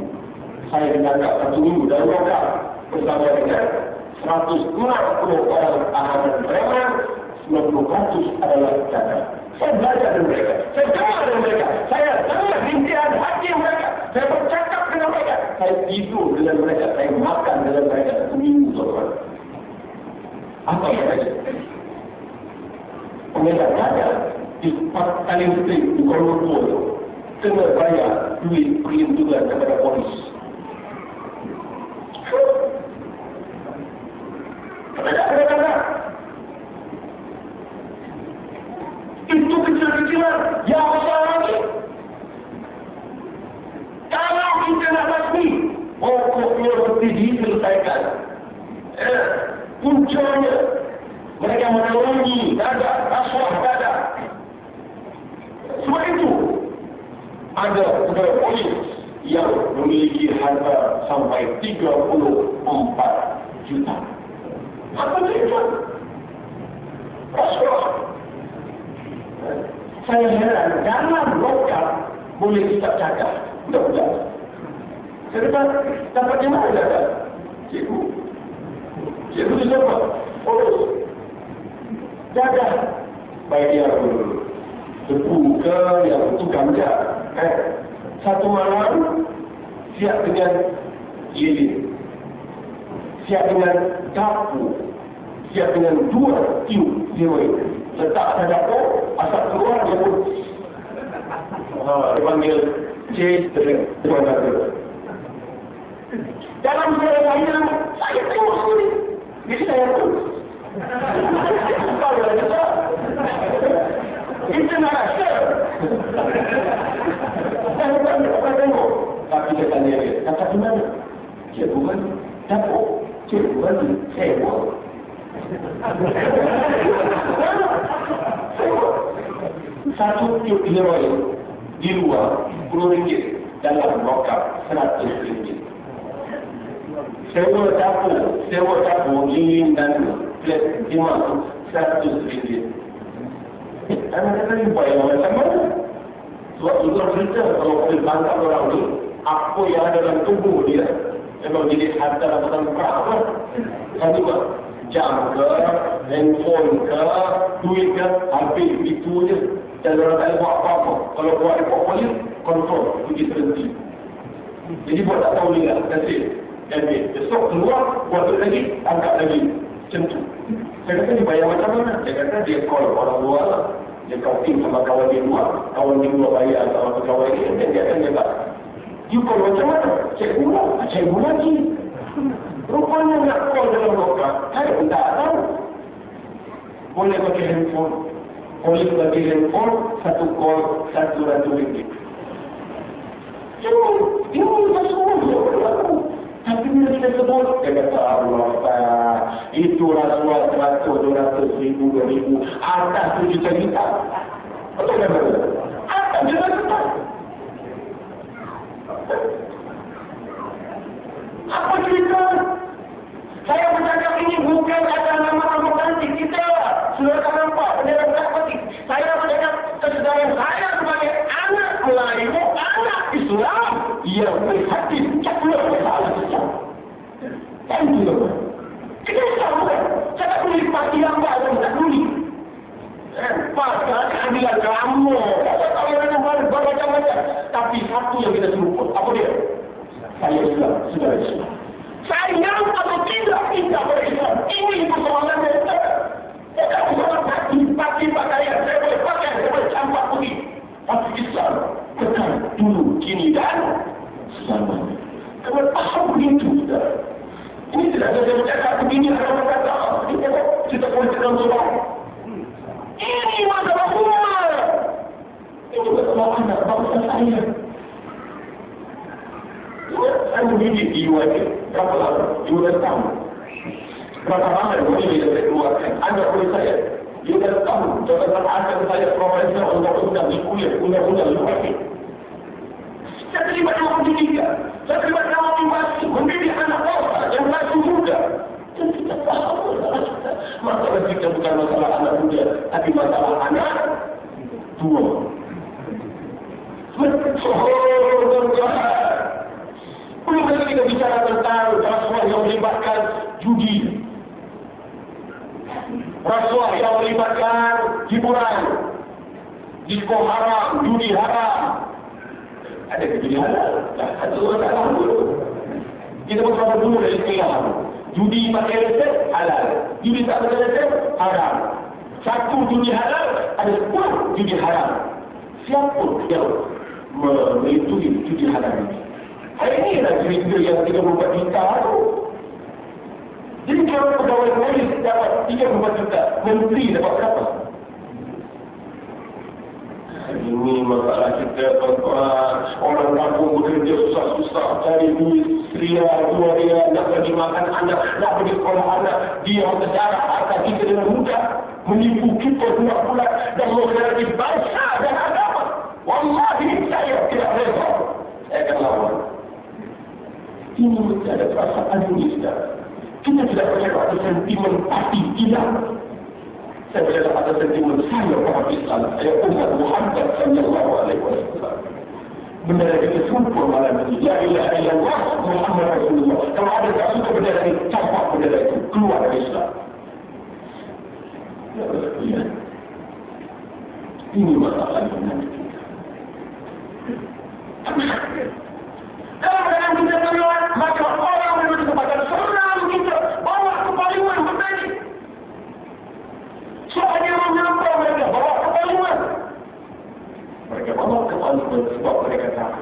Saya ditangkap 1 minggu dalam lokap bersama dengan 160 orang tahanan preman, 90% adalah cadar. Saya belajar dari mereka, saya dengar dari mereka, saya dengar rintihan hati mereka, saya bercakap dengan mereka, saya tidur dengan mereka, saya makan dengan mereka seminggu saudara. Apa yang saya? Mereka cadar di paling sering di Kuala Lumpur itu kena bayar duit perlindungan kepada polis. Kadang-kadang itu kecil-kecilan yang besar lagi. Kalau kita nak rasmi, pokoknya mesti diselesaikan. Puncanya mereka menolongi, ada rasuah, ada. Sebab itu ada pegawai polis yang memiliki harta sampai 34 juta. Apa itu? Rasuah. Saya heran, dalam lokal boleh kita jaga. Tidak. Saya kata, dapat di mana jaga? Cikgu di siapa? Polis. Jaga. Baik yang debu ke, yang tukang jaga. Satu malam, siap dengan lilin. Siap dengan dapur. Siap dengan 2 tiup heroin. Letak pada dapur, asap keluar, dia pun dia panggil C. Tuan Dapur. Dalam saya tengok sendiri. Jadi saya pun kalau ada itu nak rasa. Saya tengok. Tapi dia tanya dia, kata di mana? Cikgu kan dapur. Cikgu kan sewa. Satu tiup heroin di luar RM10, dalam lokal RM100. Sewa dapur lilin dan flat 5 RM100. Anak-anak ni bayar macam mana? Sebab juga cerita kalau boleh tangkap orang ni, apa yang ada dalam tubuh dia memang jadi harta dalam perang apa? Kan juga jam ke, handphone ke, duit ke, habis itu je. Dan orang tak buat apa-apa. Kalau buat report polis, kontrol, pergi terhenti. Jadi buat tak tahu ni lah, nasib. Dan besok keluar, buat tu lagi, tangkap lagi. Macam tu. Saya kata dibayar macam mana? Saya kata dia call orang luar lah. Dia talking sama kawan dia luar, kawan dia luar bayar sama kawan dia, dan dia akan cakap, you call macam mana? Cikgu lagi. Rupanya nak call dalam lokal, saya pun tak tahu. Boleh pakai handphone. Polis bagi handphone, satu call RM100. Dia tak semua. Tapi bila kita sebut, dia kata Allah Ustaz, itu rasuah 100, 200 ribu, 2,000, atas 7 juta. Betul tak betul? Atas 7 juta. Apa cerita? Saya bercakap ini bukan atas nama-nama politik kita. Sudah tak nampak pendapat politik. Saya bercakap kesedaran saya sebagai anak Melayu, anak Islam yang berhati cakap salah sesat. Kan itu. Kita tahu kan? Saya tak boleh parti lambat dan tak boleh. Pasal keadilan kamu. Saya tak boleh bermacam-macam. Tapi satu yang kita suruh, apa dia? Saya Islam, saudara Islam. Sayang atau tidak pada Islam. Ini persoalan yang kita. Bukan persoalan parti pakaian. Saya boleh pakai, saya boleh campak pergi. Tapi Islam kekal dulu, kini dan selamanya. Kamu paham begitu, saudara? Ini tidak ada yang bercakap begini, ada orang kata, kita boleh tekan soal. Ini masalah umat. Ini masalah anak bangsa saya. Saya mendidik di UIT. Berapa lama? 12 tahun. Berapa lama ini saya keluarkan? Anak boleh saya. 12 tahun. Jabatan asal saya profesor undang-undang di kuliah undang-undang UIT. Saya terlibat dalam pendidikan. Saya terlibat dalam motivasi. Mendidik anak bangsa yang masih muda. Dan kita faham masalah kita bukan masalah anak muda, tapi masalah anak tua. Belum lagi kita bicara tentang rasuah yang melibatkan judi, rasuah yang melibatkan hiburan, disko haram, judi haram. Ada judi halal? Ada orang tak tahu dulu. Kita pun sama dulu dari istilah. Judi pakai resep, halal. Judi tak pakai resep, haram. Satu judi halal, ada 10 judi haram. Siapa yang melindungi judi haram ini? Hari ini adalah cerita yang 34 juta tu. Jadi kalau pegawai polis dapat 34 juta, menteri dapat berapa? Ini masalah kita, tuan-tuan. Orang kampung bekerja susah-susah, cari duit RM1, RM2, nak bagi makan anak, nak bagi sekolah anak. Dia berdarah atas kita dengan mudah, menipu kita 2 bulan dan menghadapi bangsa dan agama. Wallahi saya tidak reda. Saya akan lawan. Ini mesti ada perasaan ini, saudara. Kita tidak percaya pada sentimen pasti hilang. Saya percaya pada sentimen saya pada Islam. Saya umat Muhammad sallallahu alaihi wasallam. Bendera kita sumpah malam ini. La ilaha illallah Muhammad Rasulullah. Kalau ada tak suka bendera ini, campak bendera itu. Keluar dari Islam. Ya, ini masalah yang nanti kita. Kalau dalam kita keluar, maka orang menuju kepada seorang kita bawa ke parlimen berdiri. Soalnya mengapa mereka bawa ke parlimen? Mereka bawa ke parlimen sebab mereka tahu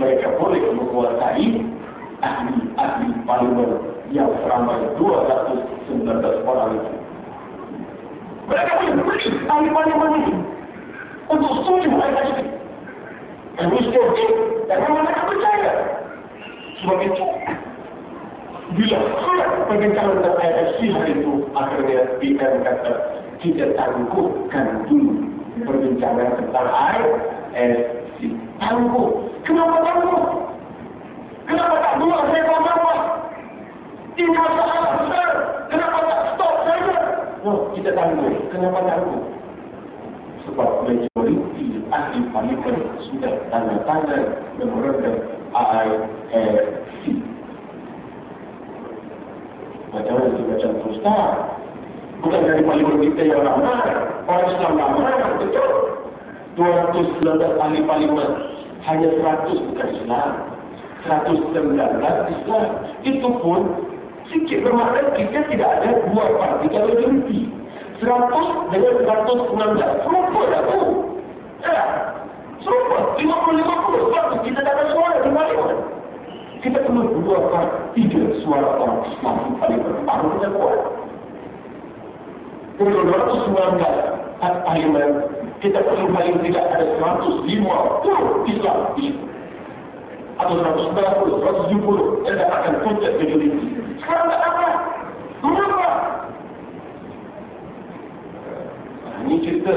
mereka boleh menguasai ahli-ahli parlimen yang seramai 219 orang itu. Mereka boleh beri ahli parlimen ini untuk setuju mereka ini. Dan miskin dan mereka percaya. Sebab itu, bila surat perbincangan tentang IFC hari itu, akhirnya PM kata, kita tangguhkan dulu perbincangan tentang IFC. Tangguh. Kenapa tangguh? Kenapa tak buat reforma? Ini masalah besar. Kenapa tak stop saja? No, kita tangguh. Kenapa tangguh? Sebab majoriti ahli parlimen sudah tanda-tanda memorandum IFC. Macam mana macam terus tak? Bukan dari parlimen kita yang ramai, orang Islam ramai, betul. 219 ahli parlimen, hanya 100 bukan Islam, 119 Islam. Itu pun sikit bermakna kita tidak ada 2 parti kalau majoriti. 100 dengan 119 serupa dah tu. Ya, serupa 50-50 sebab tu kita dapat suara di parlimen. Kita perlu 2/3 suara orang Islam di parlimen baru kita kuat. Untuk 219 parlimen kita perlu paling tidak ada 150 Islam atau 190, 170 yang dapatkan kuncat majoriti. Sekarang tak dapat. Mengapa? Ini cerita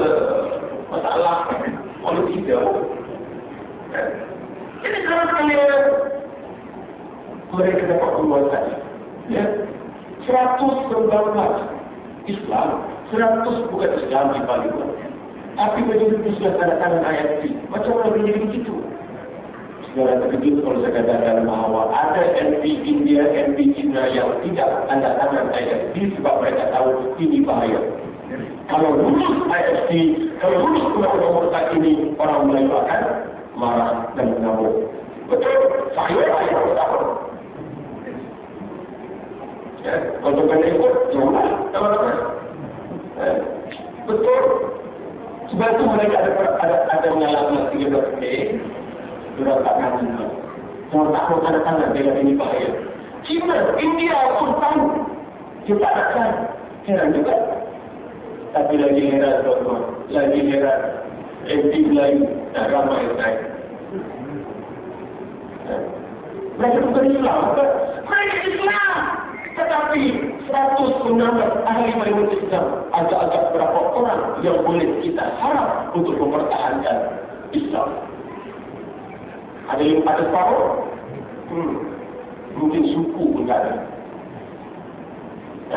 masalah politik dia. Jadi kalau mereka dapat penguasaan, ya, 119 Islam, 100 bukan Islam di parlimen. Tapi majoriti sudah tanda-tangan IFC. Macam mana boleh jadi begitu? Segala terkejut kalau saya katakan bahawa ada MP India, MP China yang tidak tanda-tangan IFC sebab mereka tahu ini bahaya. Kalau lulus IFC, kalau lulus undang-undang murtad ini, orang Melayu akan marah dan mengamuk. Betul, saya tahu. Ya, kalau kena ikut, janganlah, teman-teman. Betul. Sebab itu mereka ada menyalahkan 13 Mei, sudah tak ngaji. Kalau tak mau tanda-tangan dengan ini bahaya. China, India pun tahu. Kita akan heran juga. Tapi lagi heran, tuan-tuan. Lagi heran. MP Melayu dan ramai naik. Mereka bukan Islam. Mereka Islam. Tetapi 119 ahli parlimen Islam agak-agak berapa orang yang boleh kita harap untuk mempertahankan Islam. Ada yang ada separuh? Mungkin suku pun tak ada.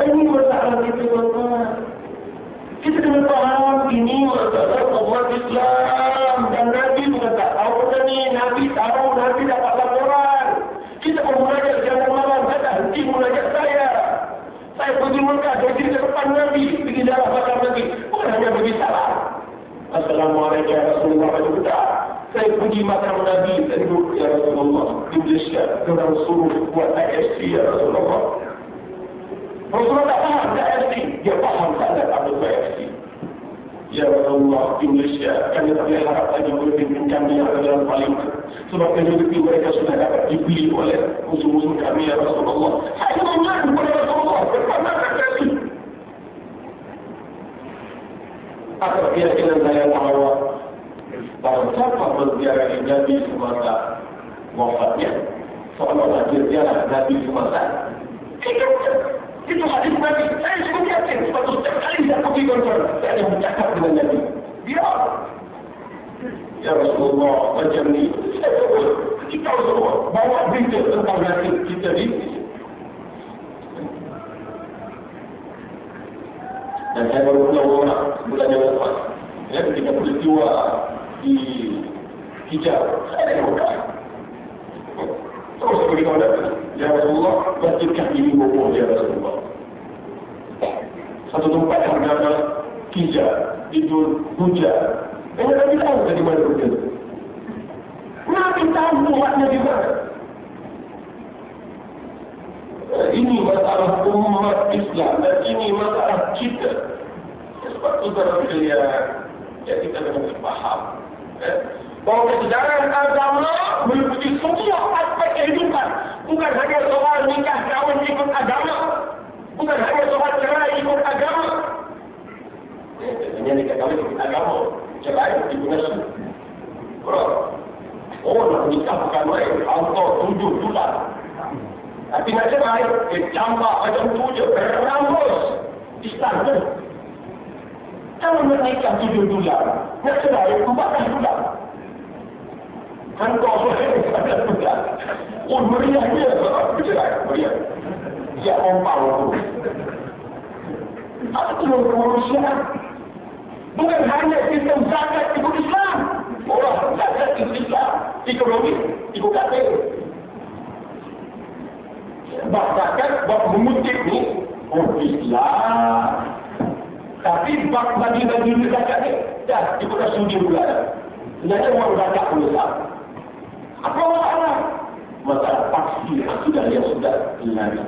Ini masalah kita, tuan-tuan. Kita kena faham ini masalah umat Islam. Dan Nabi bukan tak tahu benda ni. Nabi tahu, Nabi dapat laporan. Kita pun munajat jangan malam. Kata henti munajat saya. Saya pergi di Mekah, berdiri di depan Nabi, pergi jalan macam Nabi. Bukan hanya bagi salam. Assalamualaikum warahmatullahi wabarakatuh. Saya pergi makam Nabi, saya duduk, ya Rasulullah, di Malaysia. Orang suruh buat IFC, ya Rasulullah. Rasulullah tak faham IFC. Dia faham tak ada apa IFC. Ya Rasulullah, di Malaysia, kami tak boleh harap lagi pemimpin kami yang ada dalam parlimen. Sebab rezeki mereka sudah dapat dibeli oleh musuh-musuh kami, ya Rasulullah. Saya mengadu kepada Rasulullah, berpandangan kami. Apa kira-kira saya tahu bahawa siapa berziarah Nabi semasa wafatnya? Seolah-olah dia ziarah Nabi semasa. Itu hadis Nabi. Saya cukup yakin. Sebab itu setiap kali saya pergi konser, saya ada bercakap dengan Nabi. Dia, ya Rasulullah, macam ni. Kita semua bawa berita tentang Nabi kita ni. Dan saya baru pulang orang bulan yang lepas. Ya, ketika peristiwa di hijab, saya ada buka. Terus saya beritahu Nabi, ya Rasulullah, masjidkah ini bohong, ya Rasulullah. Satu tempat yang bernama hijab, itu hujan. Dan Nabi tahu dari mana hujan. Nabi tahu tempatnya di mana. Ini masalah umat Islam dan ini masalah kita. Sebab itu saudara-saudara, ya kita kena faham. Bahawa kesedaran agama meliputi semua aspek kehidupan. Bukan hanya soal nikah kahwin ikut agama. Bukan hanya soal cerai ikut agama. Hanya nikah kahwin ikut agama. Cerai ikut nasi. Oh, nak nikah bukan main. Auto 7 bulan. Tapi nak cerai, campak macam tu je. Berambus. Islam tu. Kalau nak nikah 7 bulan, nak cerai 14 bulan. Hantar boleh 14 bulan. Oh, meriahnya. Cerai, meriah. Ya, ompang tu. Itu kemanusiaan. Bukan hanya sistem zakat ikut Islam. Orang zakat ikut Islam. Ekonomi ikut kafir. Bak zakat, bak mengutip ni, oh Islam. Tapi bak bagi-bagi zakat ni, dah ikut sudi pula. Sebenarnya orang zakat pun Islam. Apa masalah? Masalah pasti sudah yang sudah lari.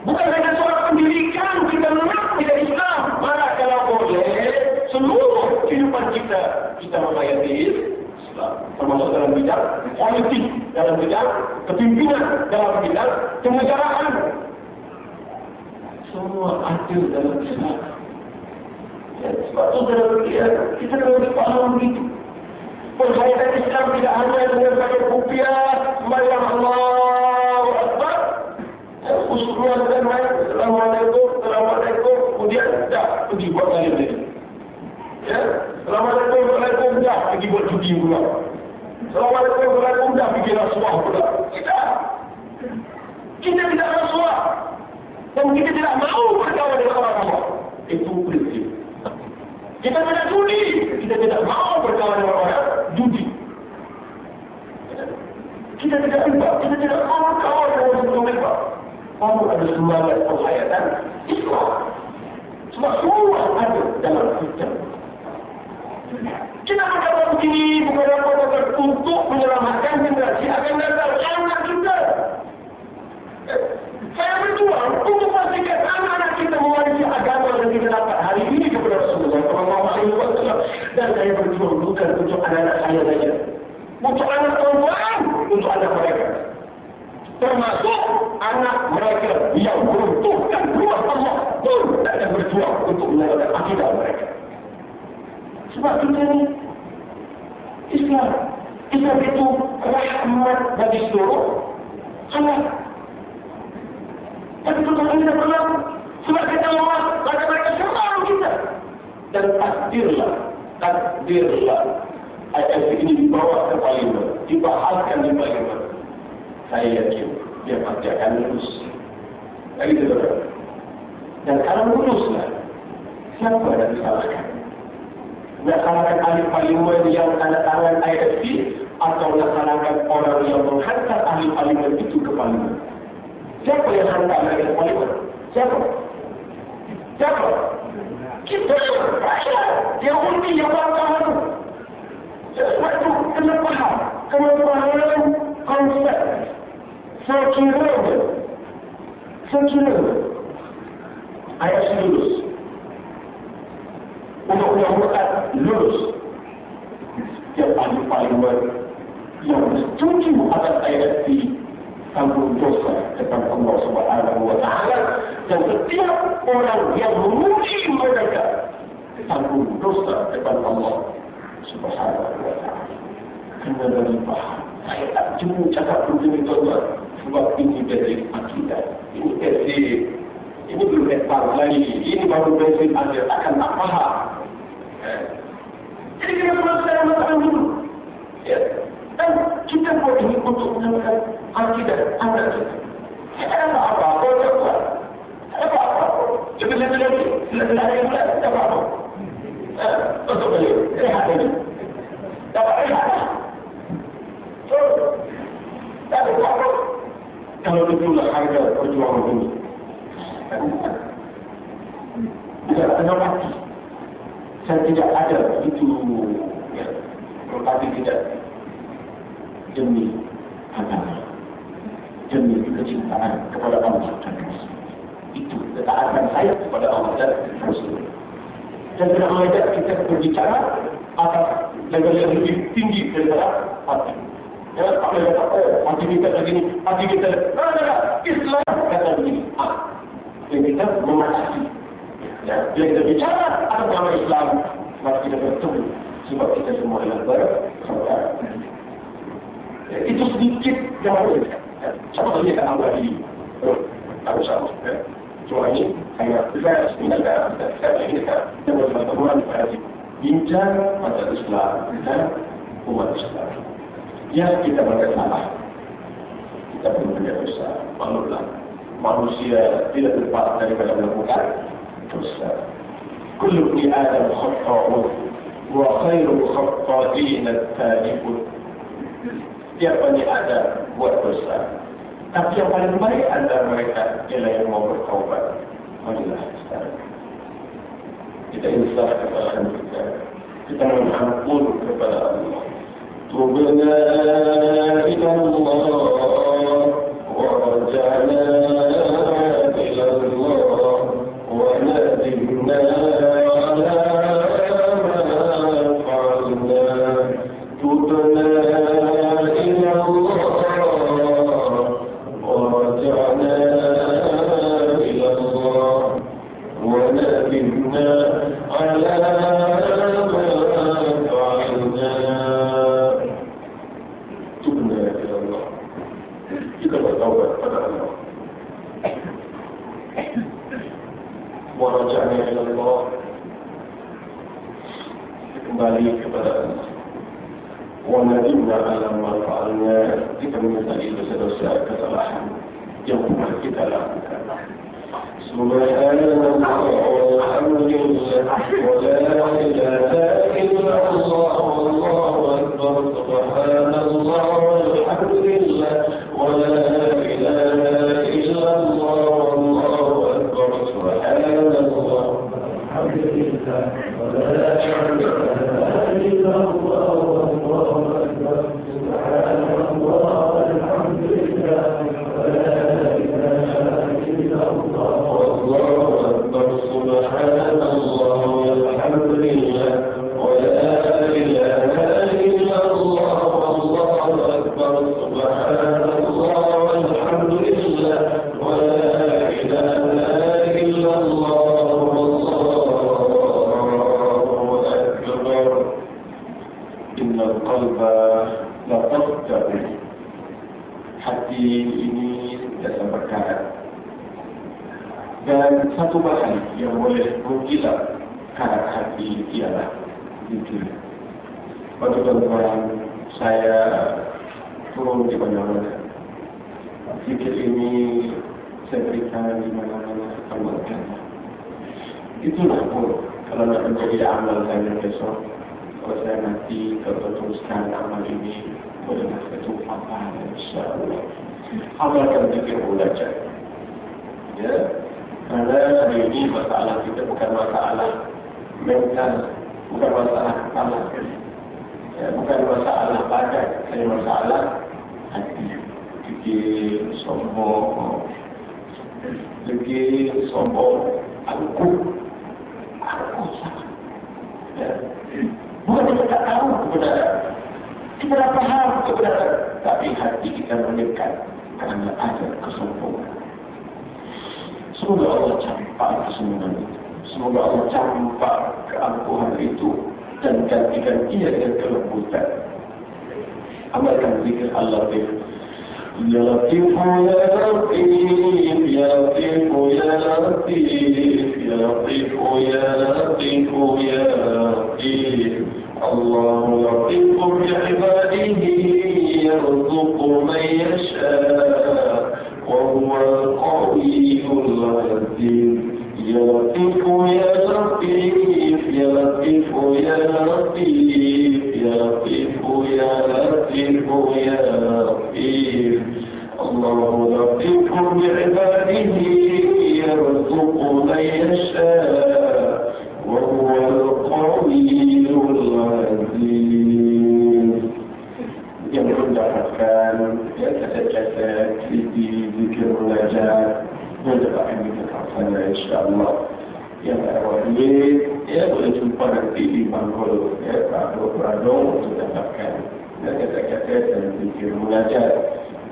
Bukan hanya soal pendidikan kita nak tidak Islam. Malah kalau boleh seluruh kehidupan kita menghayati Islam. Termasuk dalam bidang politik, dalam bidang kepimpinan, dalam bidang kenegaraan. Semua ada dalam Islam. Sebab itu kita kena faham begitu. Penghayatan Islam tidak hanya dengan pakai rupiah, sembahyang Allahu Akbar. Usulnya dengan main, Assalamualaikum, kemudian dah pergi buat lain lagi. Ya, Assalamualaikum, dah pergi buat judi pula. Assalamualaikum, dah pergi rasuah pula. Kita tidak rasuah. Dan kita tidak mahu berkawan dengan orang Allah. Itu prinsip. Kita tidak judi. Kita tidak mahu berkawan dengan orang judi. Kita tidak riba. Kita tidak mahu berkawan dengan orang riba. Kamu ada semangat penghayatan Islam. Sebab semua ada dalam kita. Kita berkata begini bukan apa-apa untuk menyelamatkan generasi akan datang anak kita. Saya berjuang untuk pastikan anak-anak kita mewarisi agama yang kita dapat hari ini kepada Rasulullah SAW. Dan saya berjuang bukan untuk anak-anak saya saja. Untuk anak perempuan, untuk anak mereka. Termasuk anak mereka yang meruntuhkan rumah Allah pun tak ada berjuang untuk menyelamatkan akidah mereka. Sebab kita ni Islam itu rahmat bagi seluruh anak. Tapi Tuhan ini tak pernah. Sebab kata Allah, kata mereka selalu kita. Dan takdirlah. Ayat ini dibawa ke parlimen, dibahaskan di parlimen. Saya yakin dia pasti akan lulus. Lagi itu saudara. Dan kalau luluslah, siapa yang disalahkan? Nak salahkan ahli parlimen yang tanda tangan IFC atau laksanakan orang yang menghantar ahli parlimen itu ke parlimen. Siapa yang hantar mereka ke parlimen? Siapa? Siapa? Kita rakyat. Dia undi yang bakal itu. Sesuatu kena faham. Kena faham konsep. Sekiranya ayat lulus. Undang-undang Mekah lulus. Yang paling yang setuju atas ayat di tanggung dosa kepada Allah Subhanahu wa Ta'ala, dan setiap orang yang menguji mereka tanggung dosa kepada Allah Subhanahu wa Ta'ala. Kena dari paham. Saya tak cuma cakap begini tuan-tuan, sebab ini basic akidah. Ini basic. Ini belum lepas lagi. Ini baru basic ada. Takkan tak faham. Jadi kita selesai masalah dulu. Ya. Dan kita buat ini untuk menemukan akidah anak kita. Saya tak apa-apa. Saya tak apa-apa. Lebih-lebih lagi. Lebih lagi pula. Tak apa-apa. Untuk beliau. Rehat lagi. Dapat rehat lah. So, tak ada apa-apa. Kalau itulah harga perjuangan ini. Tidak ada mati. Saya tidak ada itu, ya, tapi tidak demi agama, demi kecintaan kepada Allah dan Rasul. Itu ketaatan saya kepada Allah dan Rasul. Dan dalam ayat kita berbicara atas level yang lebih tinggi daripada hati. Ya, tak boleh kata, hati kita begini, hati kita, Islam kata begini. Yang kita memahami. Ya, bila kita bicara atas nama Islam, maka kita bertemu sebab kita semua adalah bersaudara. Ya, itu sedikit yang boleh. Siapa saja akan ambil ini? Tak usah. Cuma ini hanya saya tinggalkan. Saya ingin kita bertemuan pada bincang pada Islam dan umat Islam. Ya, kita bersalah. Kita berbuat dosa. Manusia tidak lepas daripada melakukan dosa. Kullu ibni Adam khata'un wa khairu khata'in at-taibun. Setiap Bani Adam buat dosa. Tapi yang paling baik antara mereka ialah yang mau bertaubat. Marilah sekarang kita insaf kepada kita. Kita mengampun kepada Allah. Tubna ila Allah wa raja'na ila Allah wa nadimna ala ma fa'alna. Tubna ila Allah wa raja'na ila Allah wa nadimna ala kembali kepada Allah. Wa nadimna ala ma fa'alna, kita menyesali dosa-dosa kesalahan yang pernah kita lakukan. Subhanallah walhamdulillah wa la ilaha illallah wallahu akbar. Subhanallah walhamdulillah wa la ilaha illallah wallahu akbar. Subhanallah walhamdulillah wa la ilaha illallah wallahu akbar. Subhanallah walhamdulillah wa la ilaha illallah wallahu akbar. Subhanallah walhamdulillah wa la ilaha illallah wallahu akbar. Subhanallah walhamdulillah wa la ilaha illallah. La taftahu. Hati ini tidak berkarat. Dan satu bahan yang boleh menggila karat hati ialah zikir. Pada tuan-tuan, saya turun di mana-mana. Zikir ini saya berikan di mana-mana amalkan. Itulah pun kalau nak menjadi amal saya besok. Kalau saya nanti teruskan amal ini boleh satu apa insya-Allah. Amalkan zikir belajar. Ya, karena hari ini masalah kita bukan masalah mental, bukan masalah kepala, ya, bukan masalah badan, hanya masalah hati. Fikir sombong, aku salah. Ya. Bukan kita tak tahu kebenaran, kita tak paham kebenaran, tapi hati kita mendekat karena ada kesombongan. Semoga Allah campak kesombongan itu. Semoga Allah campak keangkuhan itu dan gantikan ia dengan kelembutan. Amalkan zikir Allah itu. Ya Latif, Ya Latif, Ya Latif, Ya Latif, Ya Latif, Ya Latif, Ya Latif. Allah Latif bi'ibadihi yarzuqu man yasha wa huwa al-qawiyyul 'aziz. Ya Latif, Ya Latif, Ya Latif, Ya Latif, Ya Latif, Ya Latif, Ya Latif. Allah Latif bi'ibadihi yarzuqu man yasha wa huwa al-qawiyyul 'aziz. Yang mendapatkan kaset-kaset CD zikir belajar mendapatkan kita kawasannya insyaAllah. Yang ada duit, ya boleh jumpa nanti di Bangkol, ya Prado untuk dapatkan kaset-kaset dan zikir belajar.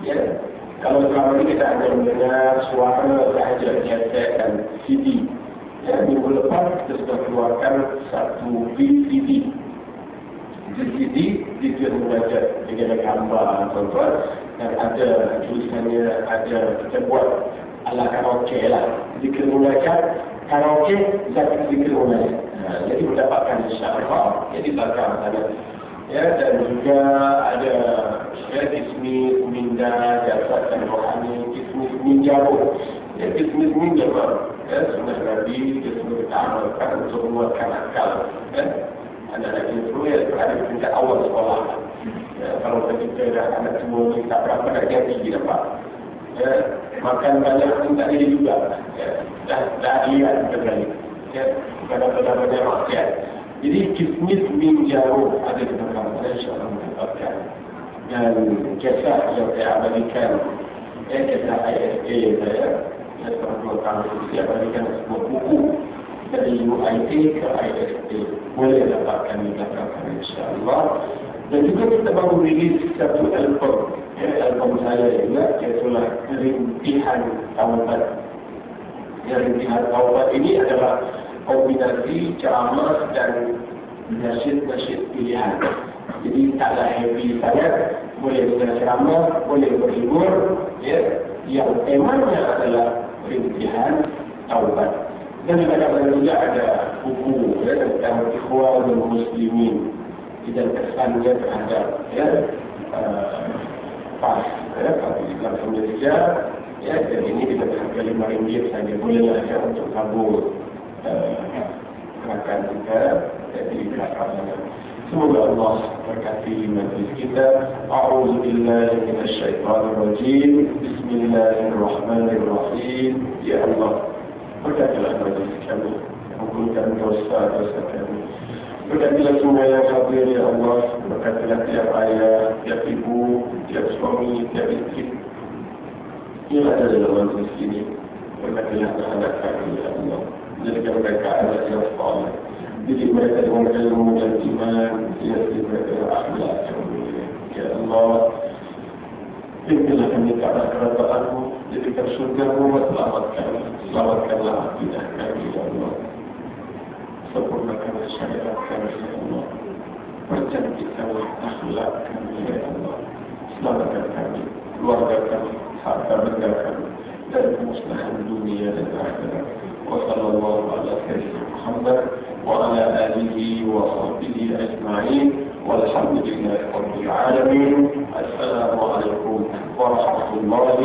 Ya, kalau selama ini kita hanya mendengar suara sahaja kaset dan CD. Ya, minggu lepas kita sudah keluarkan satu VCD. VCD zikir belajar dengan gambar tuan-tuan, dan ada tulisannya, ada kita buat ala karaoke lah, zikir belajar karaoke zikir belajar. Jadi mendapatkan insyaAllah, jadi belakang sana. Ya, dan juga ada ya, kismis, minda, jasad dan rohani, kismis, minjabo. Ya, kismis, minjabo. Ya, sunnah Nabi, kita semua kita amalkan untuk menguatkan akal. Ya, anak-anak itu ya, berada di tingkat awal sekolah. Ya, kalau kita dah anak semua ni, tak berapa nak jadi dapat. Ya, makan banyak pun tak jadi juga. Ya, dah lihat sekali. Ya, bukan ada banyak maksiat. Jadi kismis min jaro ada di dalam insya-Allah mendapatkan. Dan kisah yang saya abadikan, kisah ISA saya, setelah 2 tahun saya abadikan sebuah buku dari UIT ke ISA. Boleh dapatkan di belakang insya-Allah. Dan juga kita baru rilis satu album, album saya juga, iaitulah Rintihan Taubat. Rintihan Taubat ini adalah kombinasi ceramah dan nasyid-nasyid pilihan. Jadi taklah heavy sangat, boleh dengan ceramah, boleh berhibur, ya. Yang temanya adalah rintihan taubat. Dan kadang-kadang juga ada buku ya, tentang Ikhwanul Muslimin dan kesannya terhadap PAS, Parti Islam Indonesia. Ya, dan ini dengan harga RM5 saja bolehlah ya untuk kabur gerakan kita jadi belakangnya. Semoga Allah berkati majlis kita. A'udzubillahi minasyaitonir rajim. Bismillahirrahmanirrahim. Ya Allah, berkatilah majlis kami, ampunkan dosa-dosa kami. Berkatilah semua yang hadir ya Allah. Berkatilah tiap ayah, tiap ibu, tiap suami, tiap istri yang ada dalam majlis ini. Berkatilah anak kami ya Allah. Jadikan mereka anak yang saleh. Didik mereka dengan ilmu dan iman. Didik mereka dengan akhlak yang mulia. Ya Allah, pimpinlah kami ke arah kerajaan-Mu. Jadikan surga-Mu, selamatkanlah akidah kami ya Allah. Sempurnakanlah syariat kami ya Allah. Percantikkanlah akhlak kami ya Allah. Selamatkan kami, keluarga kami, harta benda kami, dan kemusnahan dunia dan akhirat. وصلى الله على سيدنا محمد وعلى آله وصحبه أجمعين والحمد لله رب العالمين. السلام عليكم ورحمة الله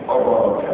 وبركاته.